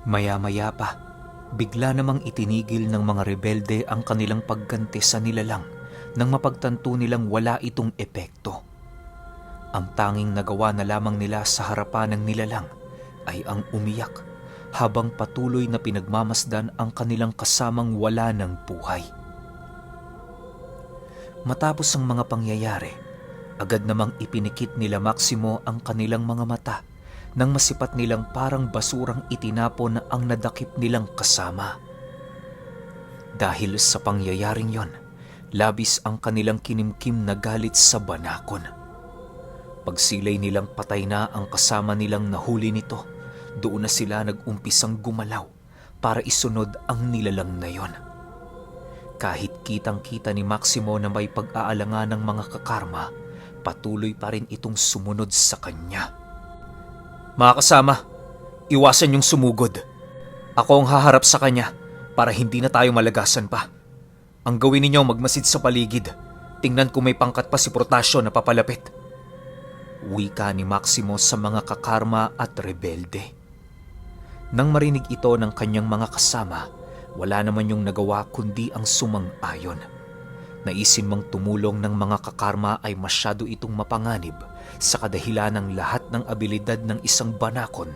Maya-maya pa, bigla namang itinigil ng mga rebelde ang kanilang pagganti sa nilalang nang mapagtanto nilang wala itong epekto. Ang tanging nagawa na lamang nila sa harapan ng nilalang ay ang umiyak habang patuloy na pinagmamasdan ang kanilang kasamang wala ng buhay. Matapos ang mga pangyayari, agad namang ipinikit nila Maximo ang kanilang mga mata nang masipat nilang parang basurang itinapon ang nadakip nilang kasama. Dahil sa pangyayaring yon, labis ang kanilang kinimkim na galit sa banakon. Pagsilay nilang patay na ang kasama nilang nahuli nito, doon na sila nag-umpisang gumalaw para isunod ang nilalang na yon. Kahit kitang-kita ni Maximo na may pag-aalangan ng mga kakarma, patuloy pa rin itong sumunod sa kanya. Mga kasama, iwasan yung sumugod. Ako ang haharap sa kanya para hindi na tayo malagasan pa. Ang gawin ninyo magmasid sa paligid. Tingnan kung may pangkat pa si Protasio na papalapit. Wika ni Maximo sa mga kakarma at rebelde. Nang marinig ito ng kanyang mga kasama, wala naman yung nagawa kundi ang sumang-ayon. Naisin mang tumulong ng mga kakarma ay masyado itong mapanganib sa kadahilan ng lahat ng abilidad ng isang banakon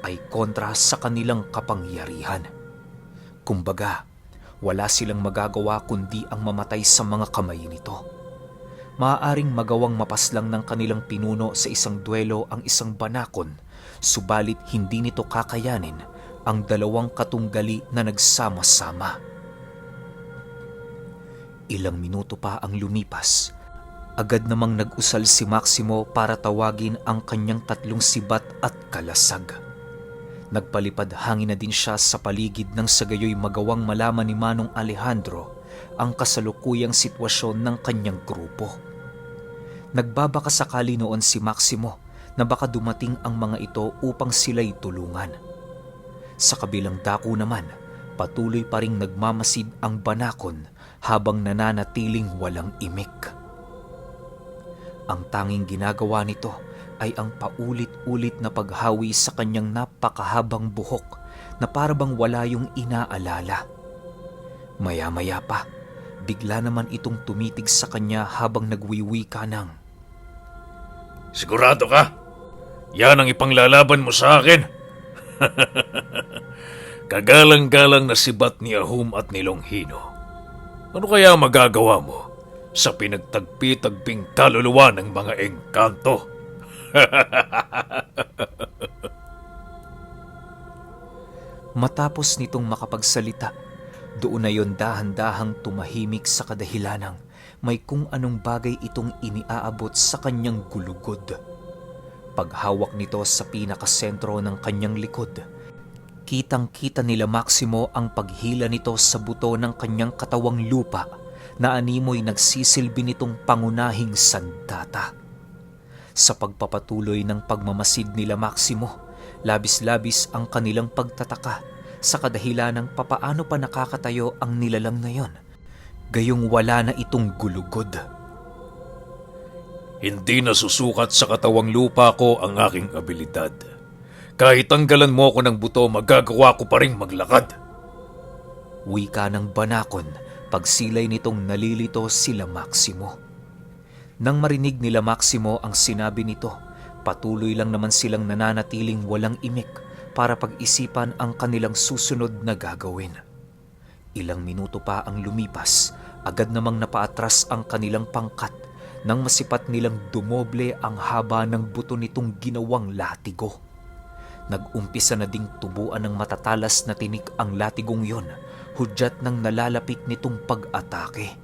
ay kontra sa kanilang kapangyarihan. Kumbaga, wala silang magagawa kundi ang mamatay sa mga kamay nito. Maaaring magawang mapaslang ng kanilang pinuno sa isang duelo ang isang banakon, subalit hindi nito kakayanin ang dalawang katunggali na nagsama-sama. Ilang minuto pa ang lumipas. Agad namang nag-usal si Maximo para tawagin ang kanyang tatlong sibat at kalasag. Nagpalipad hangin na din siya sa paligid nang sa gayoy magawang malaman ni Manong Alejandro ang kasalukuyang sitwasyon ng kanyang grupo. Nagbabaka sakali noon si Maximo na baka dumating ang mga ito upang sila'y tulungan. Sa kabilang dako naman, patuloy pa ring nagmamasid ang banakon habang nananatiling walang imik. Ang tanging ginagawa nito ay ang paulit-ulit na paghawi sa kanyang napakahabang buhok na parabang wala yung inaalala. Maya-maya pa, bigla naman itong tumitig sa kanya habang nagwiwika ng, Sigurado ka? Yan ang ipanglalaban mo sa akin? Kagalang-galang na sibat ni Ahum at ni Longhino. Ano kaya magagawa mo sa pinagtagpi-tagping kaluluwa ng mga engkanto? Matapos nitong makapagsalita, doon na yon dahan-dahang tumahimik sa kadahilanang may kung anong bagay itong iniaabot sa kanyang gulugod. Paghawak nito sa pinakasentro ng kanyang likod, kitang-kita nila Maximo ang paghila nito sa buto ng kanyang katawang lupa na animoy nagsisilbi nitong pangunahing sandata. Sa pagpapatuloy ng pagmamasid nila Maximo, labis-labis ang kanilang pagtataka sa kadahilan ng papaano pa nakakatayo ang nilalang na yon, gayong wala na itong gulugod. Hindi nasusukat sa katawang lupa ko ang aking abilidad. Kahit tanggalan mo ko ng buto, magagawa ko pa rin maglakad. Wika ng banakon, pagsilay nitong nalilito sila Maximo. Nang marinig nila Maximo ang sinabi nito, patuloy lang naman silang nananatiling walang imik para pag-isipan ang kanilang susunod na gagawin. Ilang minuto pa ang lumipas, agad namang napaatras ang kanilang pangkat nang masipat nilang dumoble ang haba ng buto nitong ginawang latigo. Nag-umpisa na ding tubuan ng matatalas na tinik ang latigong yon, hudyat ng nalalapit nitong pag-atake.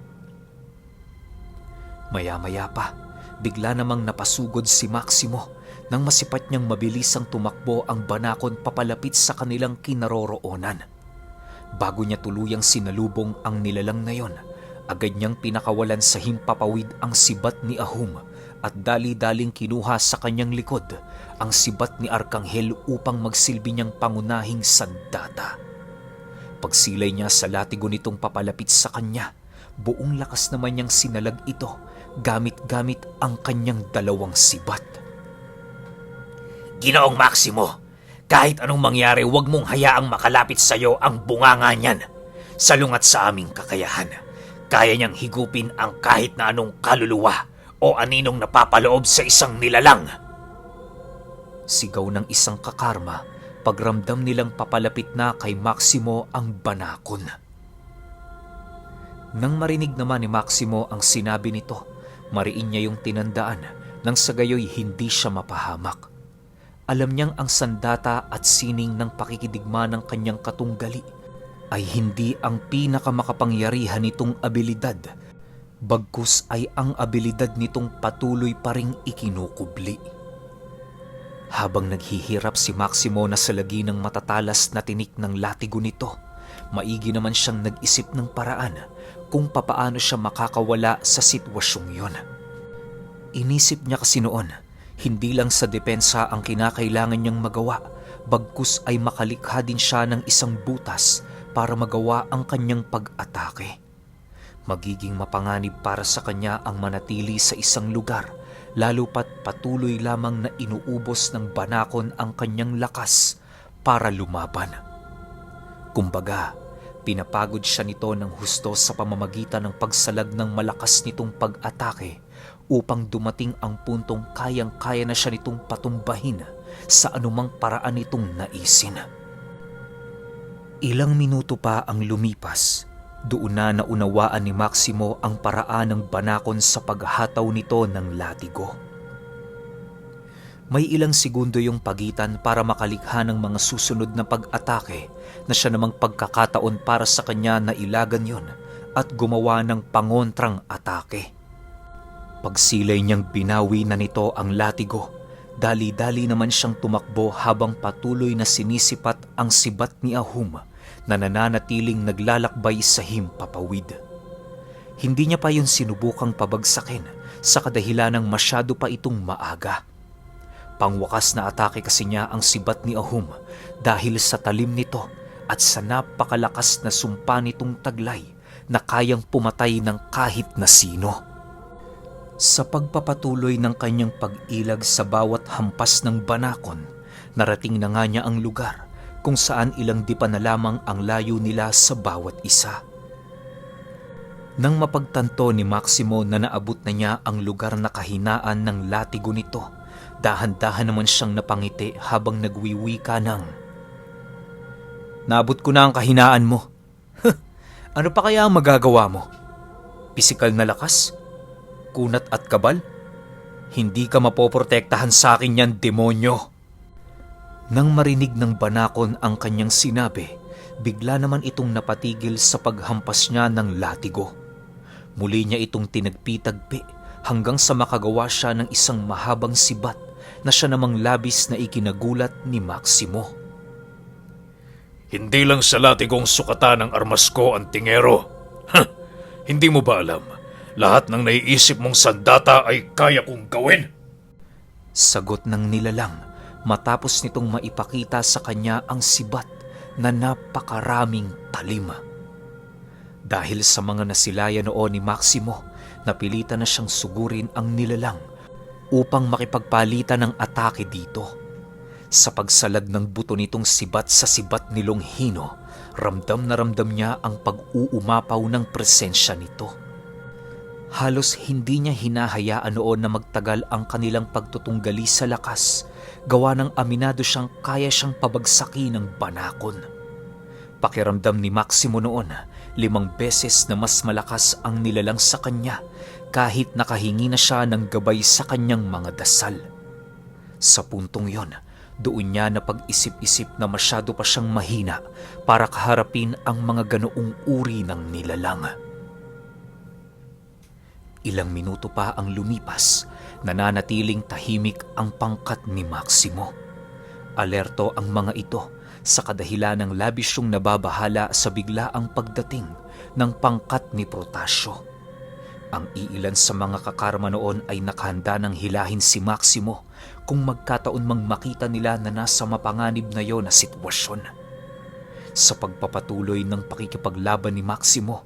Maya-maya pa, bigla namang napasugod si Maximo nang masipat niyang mabilisang tumakbo ang banakon papalapit sa kanilang kinaroroonan. Bago niya tuluyang sinalubong ang nilalang na yon, agad niyang pinakawalan sa himpapawid ang sibat ni Ahum at dali-daling kinuha sa kanyang likod ang sibat ni Arkanghel upang magsilbi niyang pangunahing sandata. Pagsilay niya sa latigo nitong papalapit sa kanya, buong lakas naman niyang sinalag ito gamit-gamit ang kanyang dalawang sibat. Ginoong Maximo, Kahit anong mangyari, huwag mong hayaang makalapit sa'yo ang bunganga niyan. Salungat sa aming kakayahan. Kaya niyang higupin ang kahit na anong kaluluwa o aninong napapaloob sa isang nilalang. Sigaw ng isang kakarma, pagramdam nilang papalapit na kay Maximo ang banakon. Nang marinig naman ni Maximo ang sinabi nito, mariin niya yung tinandaan nang sa gayoy hindi siya mapahamak. Alam niyang ang sandata at sining ng pakikidigma ng kanyang katunggali ay hindi ang pinakamakapangyarihan nitong abilidad, bagkus ay ang abilidad nitong patuloy pa ring ikinukubli. Habang naghihirap si Maximo na salagi ng matatalas na tinik ng latigo nito, maigi naman siyang nag-isip ng paraan kung papaano siya makakawala sa sitwasyong yon. Inisip niya kasi noon, hindi lang sa depensa ang kinakailangan niyang magawa, bagkus ay makalikha din siya ng isang butas para magawa ang kanyang pag-atake. Magiging mapanganib para sa kanya ang manatili sa isang lugar, lalo pat patuloy lamang na inuubos ng banakon ang kanyang lakas para lumaban. Kumbaga, pinapagod siya nito ng husto sa pamamagitan ng pagsalag ng malakas nitong pag-atake upang dumating ang puntong kayang-kaya na siya nitong patumbahin sa anumang paraan nitong naisin. Ilang minuto pa ang lumipas, doon na naunawaan ni Maximo ang paraan ng banakon sa paghataw nito ng latigo. May ilang segundo yung pagitan para makalikha ng mga susunod na pag-atake na siya namang pagkakataon para sa kanya na ilagan yon at gumawa ng pangontrang atake. Pagsilay niyang binawi na nito ang latigo, dali-dali naman siyang tumakbo habang patuloy na sinisipat ang sibat ni Ahum na nananatiling naglalakbay sa himpapawid. Hindi niya pa yun sinubukang pabagsakin sa kadahilanang masyado pa itong maaga. Pangwakas na atake kasi niya ang sibat ni Ahum dahil sa talim nito at sa napakalakas na sumpa nitong taglay na kayang pumatay ng kahit na sino. Sa pagpapatuloy ng kanyang pag-ilag sa bawat hampas ng banakon, narating na nga niya ang lugar kung saan ilang dipa na lamang ang layo nila sa bawat isa. Nang mapagtanto ni Maximo na naabot na niya ang lugar na kahinaan ng latigo nito, dahan-dahan naman siyang napangiti habang nagwiwika ng, "Naabot ko na ang kahinaan mo. Ano pa kaya ang magagawa mo? Pisikal na lakas? Kunat at kabal? Hindi ka mapoprotektahan sa akin yan, demonyo." Nang marinig ng banakon ang kanyang sinabi, bigla naman itong napatigil sa paghampas niya ng latigo. Muli niya itong tinagpi-tagpi hanggang sa makagawa siya ng isang mahabang sibat na siya namang labis na ikinagulat ni Maximo. Hindi lang sa latigong sukatan ng armas ko ang tingero. Hindi mo ba alam? Lahat ng naiisip mong sandata ay kaya kong gawin. Sagot ng nilalang matapos nitong maipakita sa kanya ang sibat na napakaraming talim. Dahil sa mga nasilaya noon ni Maximo, napilitan na siyang sugurin ang nilalang upang makipagpalitan ng atake dito. Sa pagsalag ng buto nitong sibat sa sibat ni Longhino, ramdam na ramdam niya ang pag-uumapaw ng presensya nito. Halos hindi niya hinahayaan noon na magtagal ang kanilang pagtutunggali sa lakas, gawa ng aminado siyang kaya siyang pabagsaki ng banakon. Pakiramdam ni Maximo noon, 5 beses na mas malakas ang nilalang sa kanya kahit nakahingi na siya ng gabay sa kanyang mga dasal. Sa puntong yon, doon niya napag-isip-isip na masyado pa siyang mahina para kaharapin ang mga ganoong uri ng nilalang. Ilang minuto pa ang lumipas, nananatiling tahimik ang pangkat ni Maximo. Alerto ang mga ito sa kadahilanang labis siyang nababahala sa biglaang pagdating ng pangkat ni Protasio. Ang iilan sa mga kakarma noon ay nakahanda ng hilahin si Maximo kung magkataon mang makita nila na nasa mapanganib na yon na sitwasyon. Sa pagpapatuloy ng pakikipaglaban ni Maximo,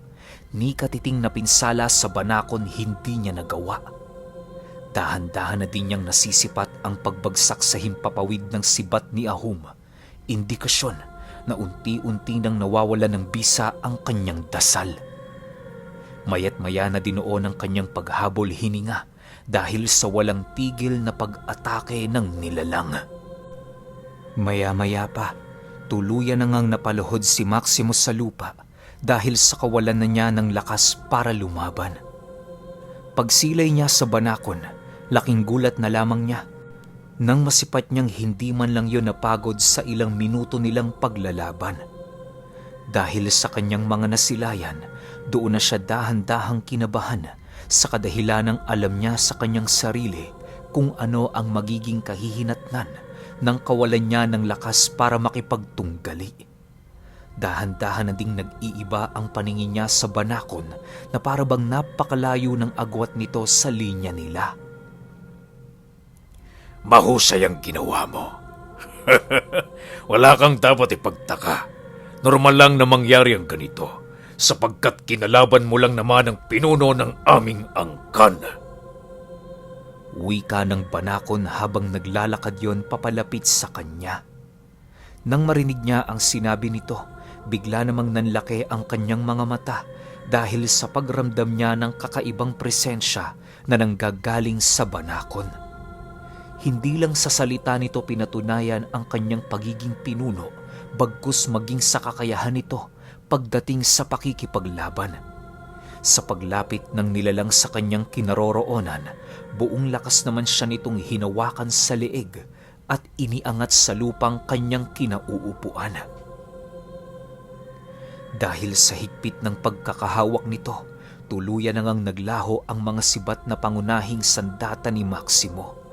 ni katiting na pinsala sa banakon hindi niya nagawa. Dahan-dahan na din niyang nasisipat ang pagbagsak sa himpapawid ng sibat ni Ahum indikasyon na unti-unti nang nawawala ng bisa ang kanyang dasal. Maya't maya na dinoon ang kanyang paghabol hininga dahil sa walang tigil na pag-atake ng nilalang. Maya-maya pa, tuluyan na ngang napaluhod si Maximus sa lupa dahil sa kawalan na niya ng lakas para lumaban. Pagsilay niya sa banakon, laking gulat na lamang niya nang masipat niyang hindi man lang yun napagod sa ilang minuto nilang paglalaban. Dahil sa kanyang mga nasilayan, doon na siya dahan-dahang kinabahan sa kadahilanang alam niya sa kanyang sarili kung ano ang magiging kahihinatnan ng kawalan niya ng lakas para makipagtunggali. Dahan-dahan na ding nag-iiba ang paningin niya sa banakon na parabang napakalayo ng agwat nito sa linya nila. Mahusay ang ginawa mo. Wala kang dapat ipagtaka. Normal lang na mangyari ang ganito, sapagkat kinalaban mo lang naman ang pinuno ng aming angkan. Wika ng banakon habang naglalakad yon papalapit sa kanya. Nang marinig niya ang sinabi nito, bigla namang nanlaki ang kanyang mga mata dahil sa pagramdam niya ng kakaibang presensya na nanggagaling sa banakon. Hindi lang sa salita nito pinatunayan ang kanyang pagiging pinuno, bagkus maging sa kakayahan nito pagdating sa pakikipaglaban. Sa paglapit ng nilalang sa kanyang kinaroroonan, buong lakas naman siya nitong hinawakan sa leeg at iniangat sa lupang kanyang kinauupuan. Dahil sa higpit ng pagkakahawak nito, tuluyan na ngang naglaho ang mga sibat na pangunahing sandata ni Maximo.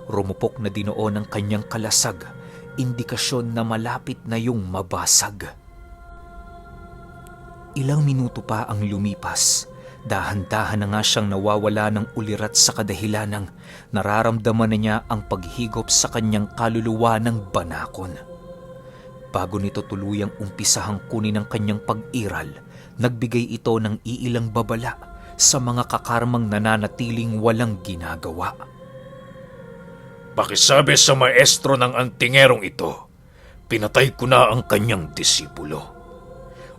Rumupok na dinoon ang kanyang kalasag, indikasyon na malapit na yung mabasag. Ilang minuto pa ang lumipas, dahan-dahan na nga siyang nawawala ng ulirat sa kadahilanang nararamdaman na niya ang paghigop sa kanyang kaluluwa ng banakon. Bago nito tuluyang umpisahang kunin ang kanyang pag-iral, nagbigay ito ng iilang babala sa mga kakarmang nananatiling walang ginagawa. Pakisabi sa maestro ng antingerong ito, pinatay ko na ang kanyang disipulo.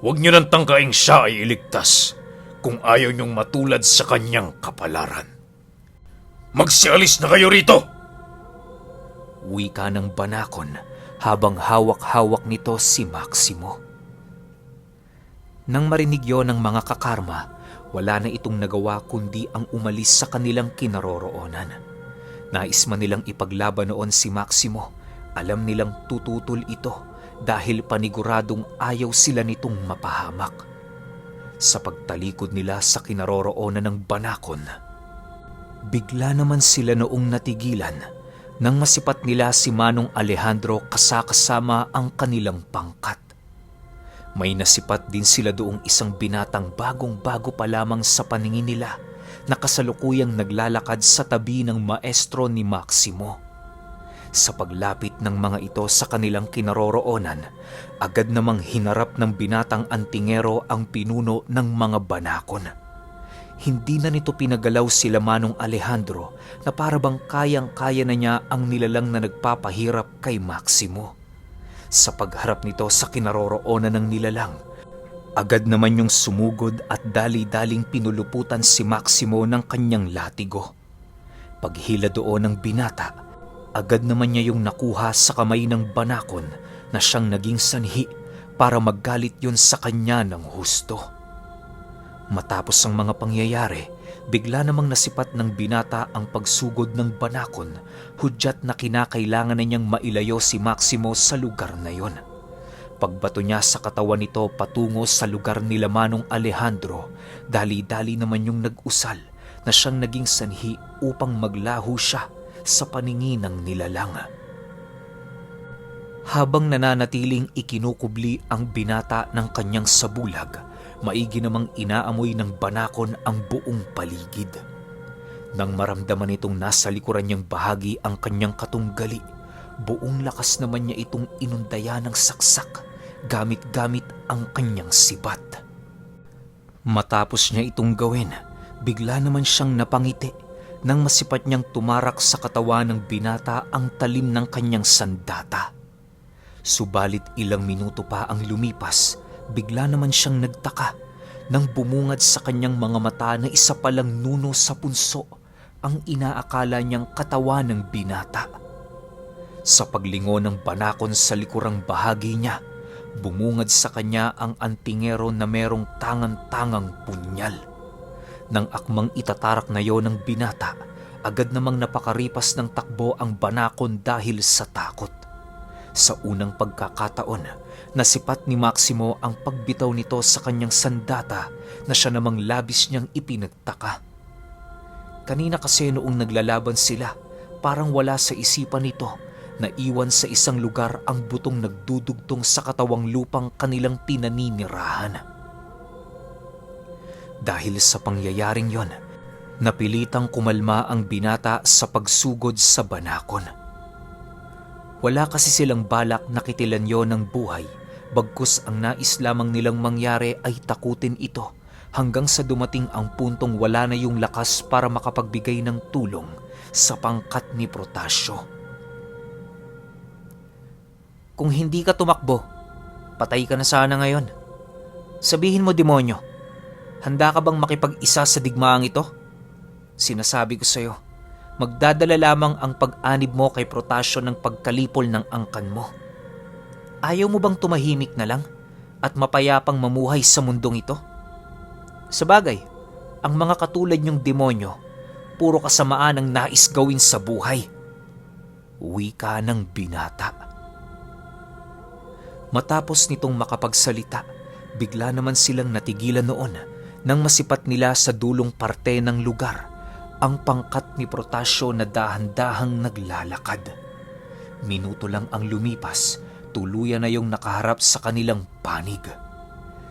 Huwag niyo nang tangkaing siya ay iligtas kung ayaw niyong matulad sa kanyang kapalaran. Magsialis na kayo rito! Wika ng banakon habang hawak-hawak nito si Maximo. Nang marinig yon ng mga kakarma, wala na itong nagawa kundi ang umalis sa kanilang kinaroroonan. Nais man nilang ipaglaban noon si Maximo, alam nilang tututol ito dahil paniguradong ayaw sila nitong mapahamak. Sa pagtalikod nila sa kinaroroonan ng banakon, bigla naman sila noong natigilan nang masipat nila si Manong Alejandro kasama ang kanilang pangkat. May nasipat din sila doong isang binatang bagong-bago pa lamang sa paningin nila na kasalukuyang naglalakad sa tabi ng maestro ni Maximo. Sa paglapit ng mga ito sa kanilang kinaroroonan, agad namang hinarap ng binatang antingero ang pinuno ng mga banakon. Hindi na nito pinagalaw sila Manong Alejandro na parabang kayang-kaya na niya ang nilalang na nagpapahirap kay Maximo. Sa pagharap nito sa kinaroroonan ng nilalang, agad naman yung sumugod at dali-daling pinuluputan si Maximo ng kanyang latigo. Paghila doon ng binata, agad naman niya yung nakuha sa kamay ng banakon na siyang naging sanhi para maggalit yun sa kanya ng husto. Matapos ang mga pangyayari, bigla namang nasipat ng binata ang pagsugod ng banakon, hudyat na kinakailangan na niyang mailayo si Maximo sa lugar na yon. Pagbato niya sa katawan nito patungo sa lugar nila Manong Alejandro, dali-dali naman yung nag-usal na siyang naging sanhi upang maglaho siya sa paningin ng nilalang. Habang nananatiling ikinukubli ang binata ng kanyang sabulag, maigi namang inaamoy ng banakon ang buong paligid. Nang maramdaman itong nasa likuran niyang bahagi ang kanyang katunggali, buong lakas naman niya itong inundaya ng saksak gamit-gamit ang kanyang sibat. Matapos niya itong gawin, bigla naman siyang napangiti nang masipat niyang tumarak sa katawan ng binata ang talim ng kanyang sandata. Subalit ilang minuto pa ang lumipas, bigla naman siyang nagtaka nang bumungad sa kanyang mga mata na isa palang nuno sa punso ang inaakala niyang katawan ng binata. Sa paglingon ng banakon sa likurang bahagi niya, bumungad sa kanya ang antingero na merong tangan-tangang punyal. Nang akmang itatarak na yon ng binata, agad namang napakaripas ng takbo ang banakon dahil sa takot. Sa unang pagkakataon, nasipat ni Maximo ang pagbitaw nito sa kanyang sandata na siya namang labis niyang ipinagtaka. Kanina kasi noong naglalaban sila, parang wala sa isipan nito na iwan sa isang lugar ang butong nagdudugtong sa katawang lupang kanilang pinaninirahan. Dahil sa pangyayaring yon, napilitang kumalma ang binata sa pagsugod sa banakon. Wala kasi silang balak na kitilan yon ng buhay, bagkus ang nais lamang nilang mangyari ay takutin ito hanggang sa dumating ang puntong wala na yung lakas para makapagbigay ng tulong sa pangkat ni Protasio. Kung hindi ka tumakbo, patay ka na sana ngayon. Sabihin mo, demonyo, handa ka bang makipag-isa sa digmaang ito? Sinasabi ko sa'yo, magdadala lamang ang pag-anib mo kay Protasio ng pagkalipol ng angkan mo. Ayaw mo bang tumahimik na lang at mapayapang mamuhay sa mundong ito? Sabagay, ang mga katulad niyong demonyo, puro kasamaan ang nais gawin sa buhay. Wika ng binata. Matapos nitong makapagsalita, bigla naman silang natigilan noon nang masipat nila sa dulong parte ng lugar ang pangkat ni Protasio na dahan-dahang naglalakad. Minuto lang ang lumipas, tuluyan na yung nakaharap sa kanilang panig.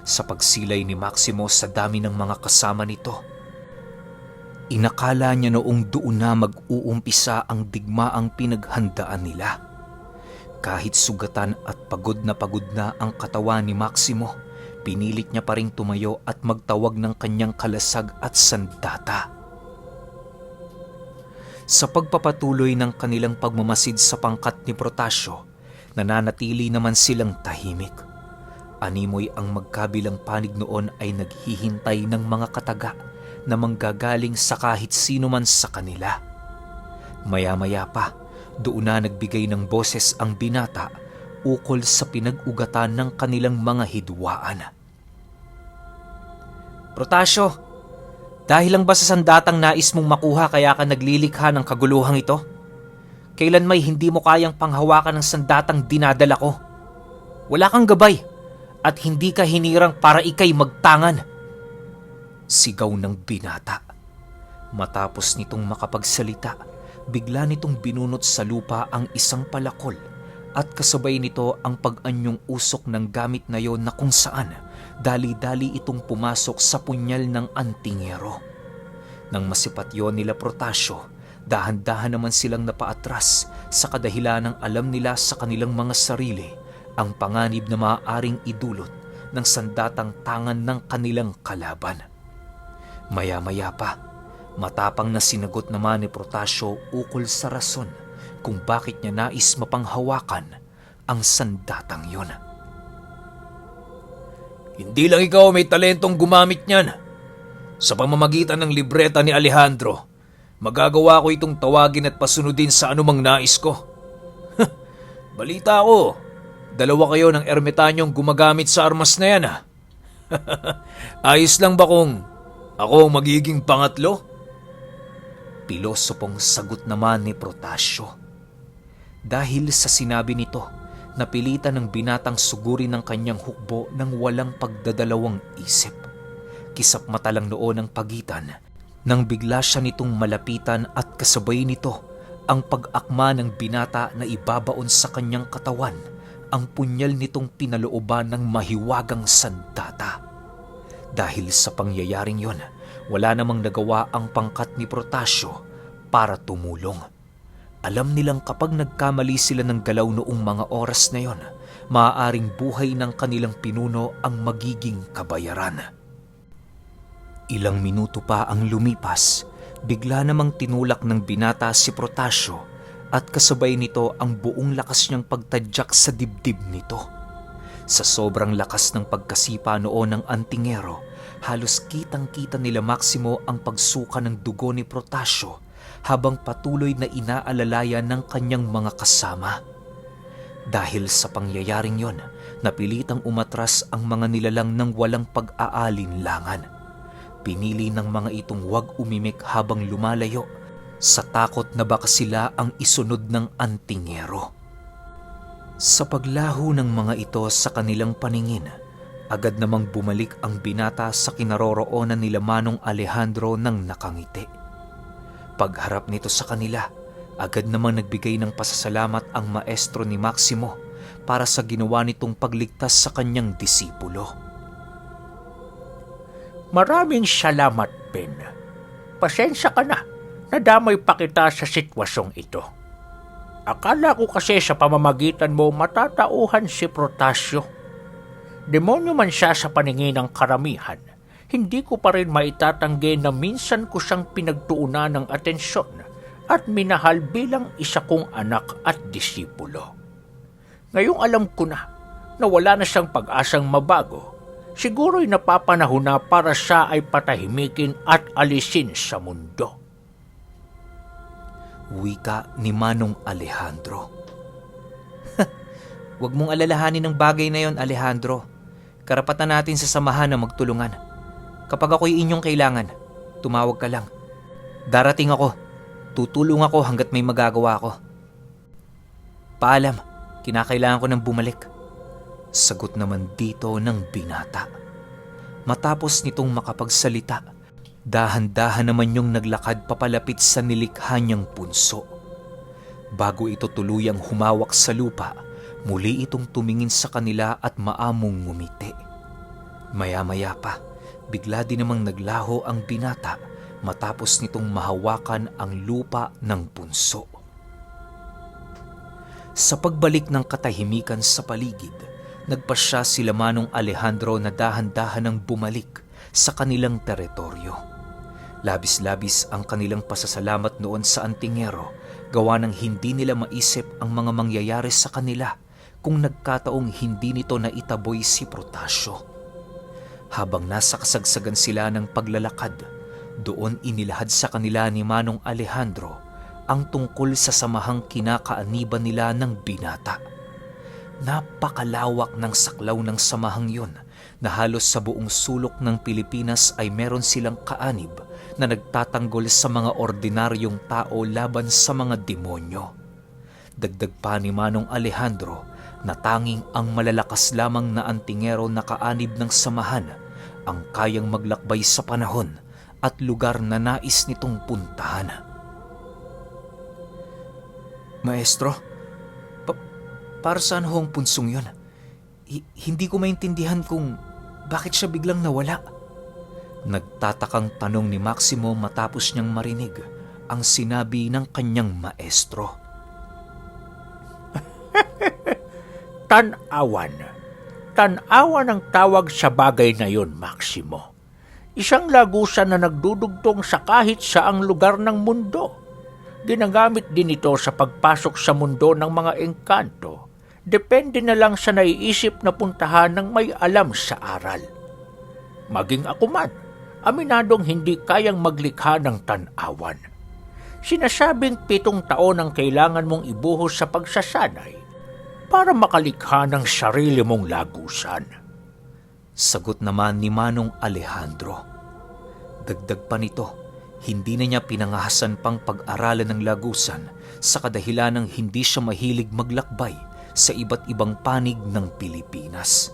Sa pagsilay ni Maximo sa dami ng mga kasama nito, inakala niya noong doon na mag-uumpisa ang digmaang pinaghandaan nila. Kahit sugatan at pagod na ang katawan ni Maximo, pinilit niya pa ring tumayo at magtawag ng kanyang kalasag at sandata. Sa pagpapatuloy ng kanilang pagmamasid sa pangkat ni Protasio, nananatili naman silang tahimik. Animoy ang magkabilang panig noon ay naghihintay ng mga kataga na manggagaling sa kahit sino man sa kanila. Maya-maya pa, doon na nagbigay ng boses ang binata ukol sa pinag-ugatan ng kanilang mga hidwaan. Protasio, dahil lang ba sa sandatang nais mong makuha kaya ka naglilikha ng kaguluhang ito? Kailan may hindi mo kayang panghawakan ng sandatang dinadala ko? Wala kang gabay at hindi ka hinirang para ikay magtangan. Sigaw ng binata. Matapos nitong makapagsalita, bigla nitong binunot sa lupa ang isang palakol at kasabay nito ang pag-anyong usok ng gamit na yon na kung saan dali-dali itong pumasok sa punyal ng antingero. Nang masipat yon nila Protasio, dahan-dahan naman silang napaatras sa kadahilan ng alam nila sa kanilang mga sarili ang panganib na maaaring idulot ng sandatang tangan ng kanilang kalaban. Maya-maya pa, matapang na sinagot naman ni Protasio ukol sa rason kung bakit niya nais mapanghawakan ang sandatang yon. Hindi lang ikaw may talentong gumamit niyan. Sa pamamagitan ng libreta ni Alejandro, magagawa ko itong tawagin at pasunodin sa anumang nais ko. Balita ko, 2 kayo ng ermitanyong gumagamit sa armas na yan. Ayos lang ba kung ako ang magiging pangatlo? Pilosopong sagot naman ni Protasio. Dahil sa sinabi nito, napilitan ng binatang sugurin ng kanyang hukbo ng walang pagdadalawang isip. Kisap mata lang noon ang pagitan nang bigla siya nitong malapitan at kasabay nito ang pag-akma ng binata na ibabaon sa kanyang katawan ang punyal nitong pinalooban ng mahiwagang sandata. Dahil sa pangyayaring yon, wala namang nagawa ang pangkat ni Protasio para tumulong. Alam nilang kapag nagkamali sila ng galaw noong mga oras na yon, maaaring buhay ng kanilang pinuno ang magiging kabayaran. Ilang minuto pa ang lumipas, bigla namang tinulak ng binata si Protasio at kasabay nito ang buong lakas niyang pagtadyak sa dibdib nito. Sa sobrang lakas ng pagkasipa noon ng antingero, halos kitang-kita nila Maximo ang pagsuka ng dugo ni Protasio habang patuloy na inaalalayan ng kanyang mga kasama. Dahil sa pangyayaring yon, napilitang umatras ang mga nilalang ng walang pag-aalinlangan. Pinili ng mga itong huwag umimik habang lumalayo sa takot na baka sila ang isunod ng antingero. Sa paglaho ng mga ito sa kanilang paningin, agad namang bumalik ang binata sa kinaroroonan nila Manong Alejandro ng nakangiti. Pagharap nito sa kanila, agad namang nagbigay ng pasasalamat ang maestro ni Maximo para sa ginawa nitong pagligtas sa kanyang disipulo. Maraming salamat, Ben. Pasensya ka na, nadamay pa kita sa sitwasyong ito. Akala ko kasi sa pamamagitan mo matatauhan si Protasio. Demonyo man siya sa paningin ng karamihan, hindi ko pa rin maitatanggi na minsan ko siyang pinagtuunan ng atensyon at minahal bilang isa kong anak at disipulo. Ngayong alam ko na wala na siyang pag-asang mabago, siguro'y napapanahon na para siya ay patahimikin at alisin sa mundo. Wika ni Manong Alejandro. Huwag mong alalahanin ng bagay na yon, Alejandro. Karapatan natin sa samahan na magtulungan. Kapag ako'y inyong kailangan, tumawag ka lang. Darating ako. Tutulong ako hanggat may magagawa ako. Paalam, kinakailangan ko nang bumalik. Sagot naman dito ng binata. Matapos nitong makapagsalita, dahan-dahan naman yung naglakad papalapit sa nilikha niyang punso. Bago ito tuluyang humawak sa lupa, muli itong tumingin sa kanila at maamong ngumiti. Maya-maya pa, bigla din namang naglaho ang binata matapos nitong mahawakan ang lupa ng punso. Sa pagbalik ng katahimikan sa paligid, nagpasya sila Manong Alejandro na dahan-dahan ang bumalik sa kanilang teritoryo. Labis-labis ang kanilang pasasalamat noon sa antingero, gawa ng hindi nila maisip ang mga mangyayari sa kanila kung nagkataong hindi nito naitaboy si Protasio. Habang nasa kasagsagan sila ng paglalakad, doon inilahad sa kanila ni Manong Alejandro ang tungkol sa samahang kinakaaniban nila ng binata. Napakalawak ng saklaw ng samahang yun na halos sa buong sulok ng Pilipinas ay meron silang kaanib na nagtatanggol sa mga ordinaryong tao laban sa mga demonyo. Dagdag pa ni Manong Alejandro na tanging ang malalakas lamang na antingero na kaanib ng samahan ang kayang maglakbay sa panahon at lugar na nais nitong puntahan. Maestro, para saan ho ang punsong yun? Hindi ko maintindihan kung bakit siya biglang nawala. Nagtatakang tanong ni Maximo matapos niyang marinig ang sinabi ng kanyang maestro. Tanawan. Tanawan ang tawag sa bagay na yon, Maximo. Isang lagusan na nagdudugtong sa kahit saang lugar ng mundo. Ginagamit din ito sa pagpasok sa mundo ng mga engkanto. Depende na lang sa naiisip na puntahan ng may alam sa aral. Maging ako man, aminadong hindi kayang maglikha ng tanawan. Sinasabing 7 taon ang kailangan mong ibuhos sa pagsasanay para makalikha ng sarili mong lagusan. Sagot naman ni Manong Alejandro. Dagdag pa nito, hindi na niya pinangahasan pang pag-aralan ng lagusan sa kadahilan ng hindi siya mahilig maglakbay sa iba't ibang panig ng Pilipinas.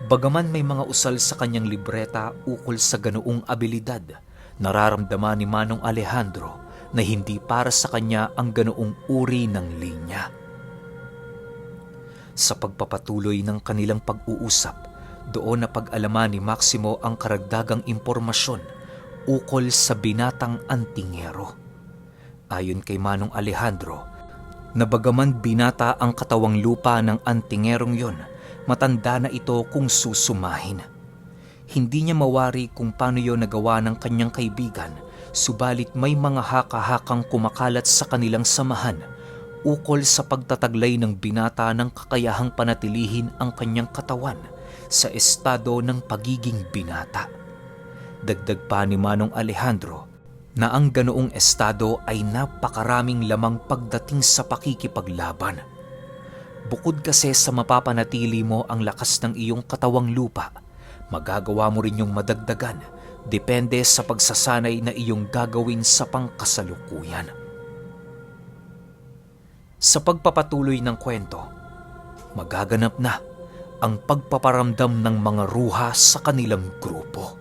Bagaman may mga usal sa kanyang libreta ukol sa ganoong abilidad, nararamdaman ni Manong Alejandro na hindi para sa kanya ang ganoong uri ng linya. Sa pagpapatuloy ng kanilang pag-uusap, doon na pag-alaman ni Maximo ang karagdagang impormasyon ukol sa binatang antingero. Ayon kay Manong Alejandro, na bagaman binata ang katawang lupa ng antingerong yon, matanda na ito kung susumahin. Hindi niya mawari kung paano yon nagawa ng kanyang kaibigan Subalit may mga haka-hakang kumakalat sa kanilang samahan ukol sa pagtataglay ng binata ng kakayahang panatilihin ang kanyang katawan sa estado ng pagiging binata. Dagdag pa ni Manong Alejandro na ang ganoong estado ay napakaraming lamang pagdating sa pakikipaglaban. Bukod kasi sa mapapanatili mo ang lakas ng iyong katawang lupa, magagawa mo rin yung madagdagan depende sa pagsasanay na iyong gagawin sa pangkasalukuyan. Sa pagpapatuloy ng kwento, magaganap na ang pagpaparamdam ng mga ruha sa kanilang grupo.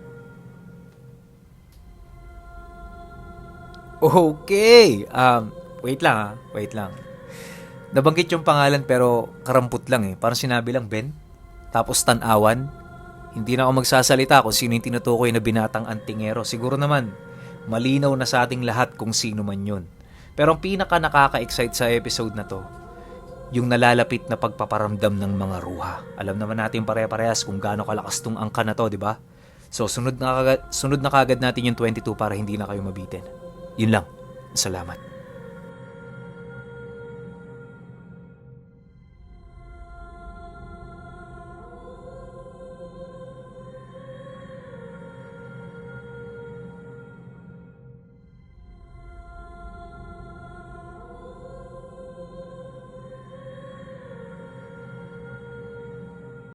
Okay, wait lang. Nabanggit yung pangalan pero karampot lang eh. Parang sinabi lang Ben, tapos tanawan. Hindi na ako magsasalita kung sino yung tinutukoy na binatang antingero. Siguro naman, malinaw na sa ating lahat kung sino man yun. Pero ang pinaka nakaka-excite sa episode na to, yung nalalapit na pagpaparamdam ng mga ruha. Alam naman natin pare-parehas kung gaano kalakas tong angka na to, di ba? So sunod na kagad natin yung 22 para hindi na kayo mabitin. Yun lang. Salamat.